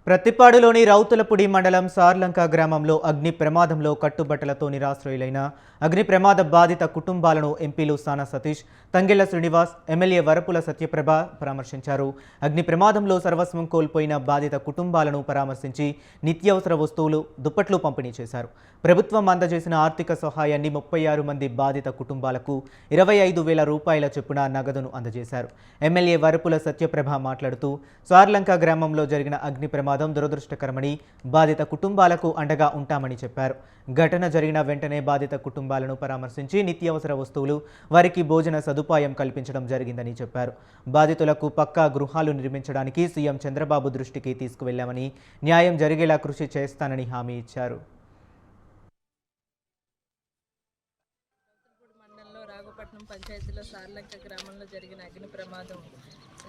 ప్రతిపాడులోని రౌతులపూడి మండలం సార్లంక గ్రామంలో అగ్ని ప్రమాదంలో కట్టుబట్టలతో నిరాశ్రయులైన అగ్ని ప్రమాద బాధిత కుటుంబాలను ఎంపీలు సానా సతీష్, తంగెళ్ల శ్రీనివాస్, ఎమ్మెల్యే వరపుల సత్యప్రభ పరామర్శించారు. అగ్ని ప్రమాదంలో సర్వస్వం కోల్పోయిన బాధిత కుటుంబాలను పరామర్శించి నిత్యావసర వస్తువులు, దుప్పట్లు పంపిణీ చేశారు. ప్రభుత్వం అందజేసిన ఆర్థిక సహాయాన్ని 36 మంది బాధిత కుటుంబాలకు 25,000 రూపాయల చొప్పున నగదును అందజేశారు. ఎమ్మెల్యే వరపుల సత్యప్రభ మాట్లాడుతూ సార్లంక గ్రామంలో జరిగిన అగ్ని ప్రమాదం దురదృష్టకరమని, బాధిత కుటుంబాలకు అండగా ఉంటామని చెప్పారు. ఘటన జరిగిన వెంటనే బాధిత కుటుంబాలను పరామర్శించి నిత్యావసర వస్తువులు, వారికి భోజన సదుపాయం కల్పించడం జరిగిందని చెప్పారు. బాధితులకు పక్కా గృహాలు నిర్మించడానికి సీఎం చంద్రబాబు దృష్టికి తీసుకువెళ్లామని, న్యాయం జరిగేలా కృషి చేస్తానని హామీ ఇచ్చారు. రాఘపట్నం పంచాయతీలో సార్లంక గ్రామంలో జరిగిన అగ్ని ప్రమాదం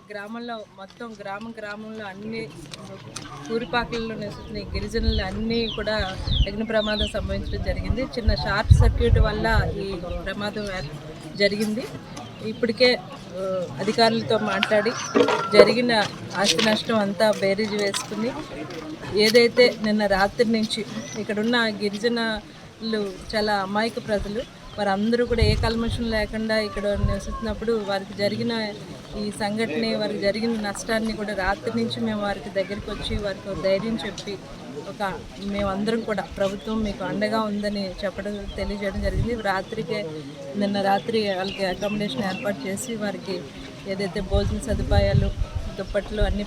గ్రామంలో మొత్తం గ్రామంలో అన్ని పూరిపాకలలో నివసిస్తున్న గిరిజనులు అన్నీ కూడా అగ్ని ప్రమాదం సంభవించడం జరిగింది. చిన్న షార్ట్ సర్క్యూట్ వల్ల ఈ ప్రమాదం జరిగింది. ఇప్పటికే అధికారులతో మాట్లాడి జరిగిన ఆస్తి నష్టం అంతా బేరీజు వేసుకుని ఏదైతే నిన్న రాత్రి నుంచి ఇక్కడున్న గిరిజనులు చాలా అమాయక ప్రజలు, వారందరూ కూడా ఏ కల్మషం లేకుండా ఇక్కడ నివసిస్తున్నప్పుడు వారికి జరిగిన ఈ సంఘటన, వారికి జరిగిన నష్టాన్ని కూడా రాత్రి నుంచి మేము వారికి దగ్గరికి వచ్చి వారికి ధైర్యం చెప్పి మేమందరం కూడా ప్రభుత్వం మీకు అండగా ఉందని తెలియజేయడం జరిగింది. నిన్న రాత్రి వాళ్ళకి అకామిడేషన్ ఏర్పాటు చేసి వారికి ఏదైతే భోజన సదుపాయాలు, దుప్పట్లు అన్నీ